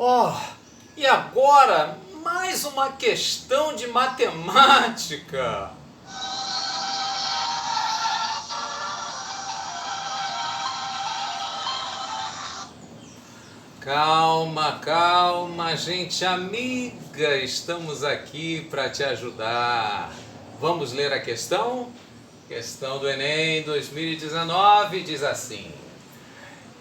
Oh, e agora mais uma questão de matemática. Calma, calma, gente amiga, estamos aqui para te ajudar. Vamos ler a questão? Questão do Enem 2019 diz assim: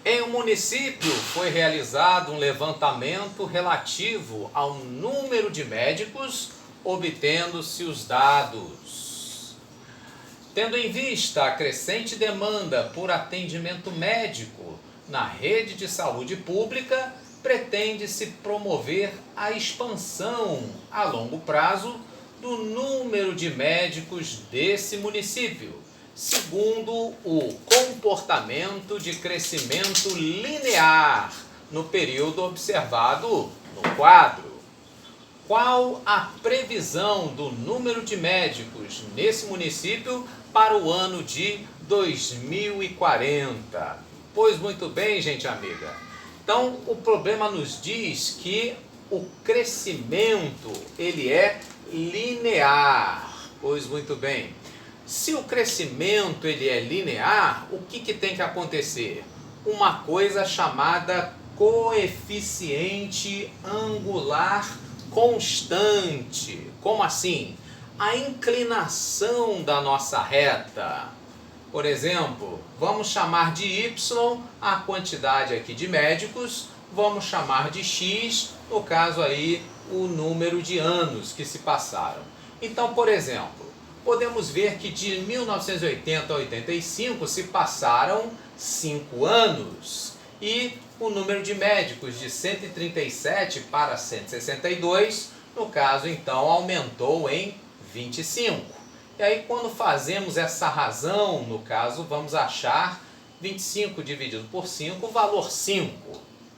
em um município foi realizado um levantamento relativo ao número de médicos, obtendo-se os dados. Tendo em vista a crescente demanda por atendimento médico na rede de saúde pública, pretende-se promover a expansão a longo prazo do número de médicos desse município, segundo o comportamento de crescimento linear no período observado no quadro. Qual a previsão do número de médicos nesse município para o ano de 2040? Pois muito bem, gente amiga. Então, o problema nos diz que o crescimento, ele é linear. Pois muito bem. Se o crescimento ele é linear, o que tem que acontecer? Uma coisa chamada coeficiente angular constante. Como assim? A inclinação da nossa reta. Por exemplo, vamos chamar de y a quantidade aqui de médicos, vamos chamar de x, no caso aí, o número de anos que se passaram. Então, por exemplo, podemos ver que de 1980 a 85 se passaram 5 anos e o número de médicos de 137 para 162, no caso então, aumentou em 25. E aí quando fazemos essa razão, no caso, vamos achar 25 dividido por 5, o valor 5.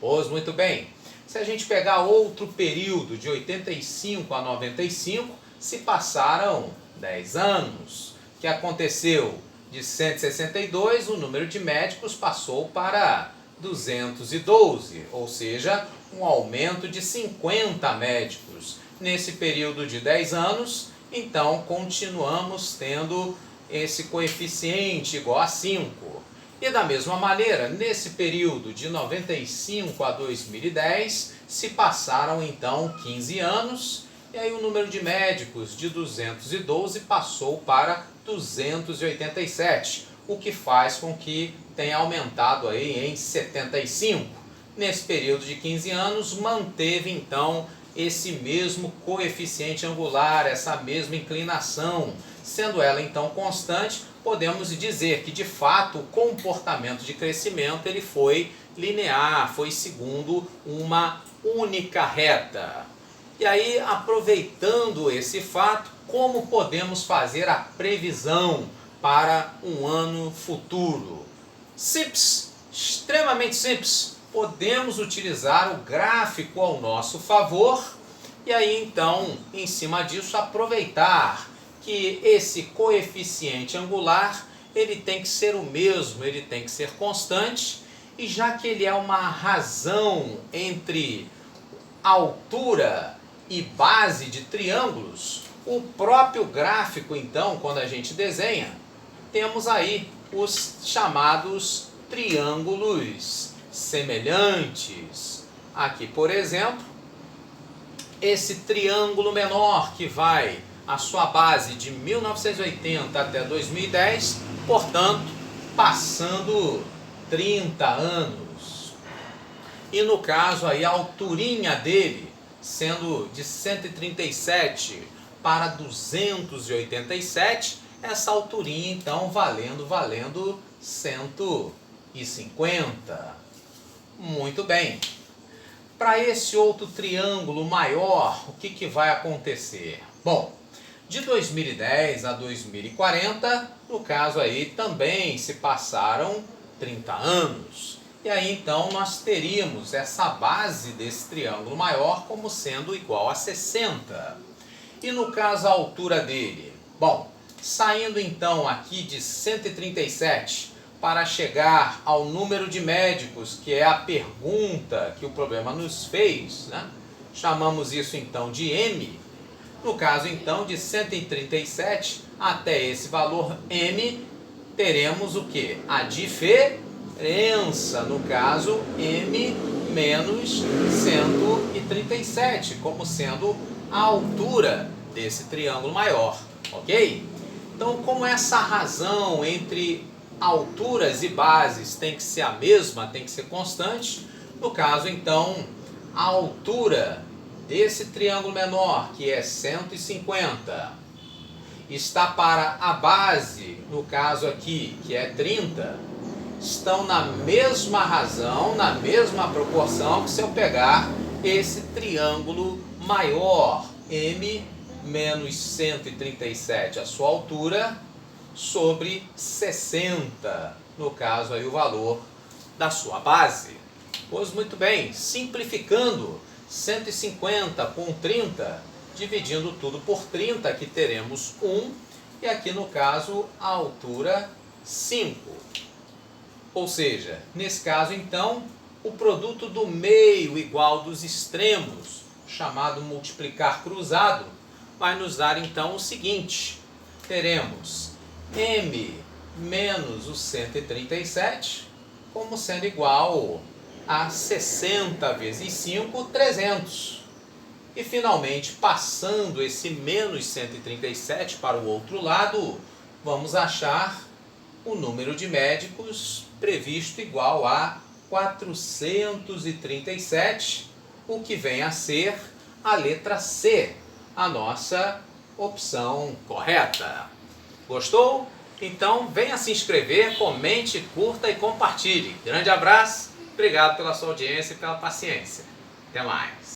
Pois muito bem. Se a gente pegar outro período de 85 a 95, se passaram 10 anos. O que aconteceu? De 162, o número de médicos passou para 212, ou seja, um aumento de 50 médicos. Nesse período de 10 anos, então continuamos tendo esse coeficiente igual a 5. E da mesma maneira, nesse período de 95 a 2010, se passaram então 15 anos, e aí o número de médicos de 212 passou para 287, o que faz com que tenha aumentado aí em 75. Nesse período de 15 anos, manteve então esse mesmo coeficiente angular, essa mesma inclinação. Sendo ela então constante, podemos dizer que de fato o comportamento de crescimento ele foi linear, foi segundo uma única reta. E aí, aproveitando esse fato, como podemos fazer a previsão para um ano futuro? Simples, extremamente simples. Podemos utilizar o gráfico ao nosso favor e aí então, em cima disso, aproveitar que esse coeficiente angular ele tem que ser o mesmo, ele tem que ser constante, e já que ele é uma razão entre altura e base de triângulos, o próprio gráfico então, quando a gente desenha, temos aí os chamados triângulos semelhantes. Aqui, por exemplo, esse triângulo menor que vai a sua base de 1980 até 2010, portanto, passando 30 anos. E no caso aí a alturinha dele sendo de 137 para 287, essa alturinha então valendo 150. Muito bem. Para esse outro triângulo maior, o que vai acontecer? Bom, de 2010 a 2040, no caso aí também se passaram 30 anos. E aí então nós teríamos essa base desse triângulo maior como sendo igual a 60. E no caso a altura dele? Bom, saindo então aqui de 137 para chegar ao número de médicos, que é a pergunta que o problema nos fez, né? Chamamos isso então de M. No caso então de 137 até esse valor M, teremos o que? A diferença, no caso M menos 137, como sendo a altura desse triângulo maior, ok? Então, como essa razão entre alturas e bases tem que ser a mesma, tem que ser constante, no caso então, a altura desse triângulo menor, que é 150, está para a base, no caso aqui, que é 30, estão na mesma razão, na mesma proporção que se eu pegar esse triângulo maior, M menos 137, a sua altura, sobre 60, no caso aí o valor da sua base. Pois muito bem, simplificando 150 com 30, dividindo tudo por 30, aqui teremos 1, e aqui no caso a altura 5. Ou seja, nesse caso então, o produto do meio igual dos extremos, chamado multiplicar cruzado, vai nos dar então o seguinte: teremos M menos o 137 como sendo igual a 60 vezes 5, 300. E finalmente, passando esse menos 137 para o outro lado, vamos achar o número de médicos previsto igual a 437, o que vem a ser a letra C, a nossa opção correta. Gostou? Então venha se inscrever, comente, curta e compartilhe. Grande abraço, obrigado pela sua audiência e pela paciência. Até mais.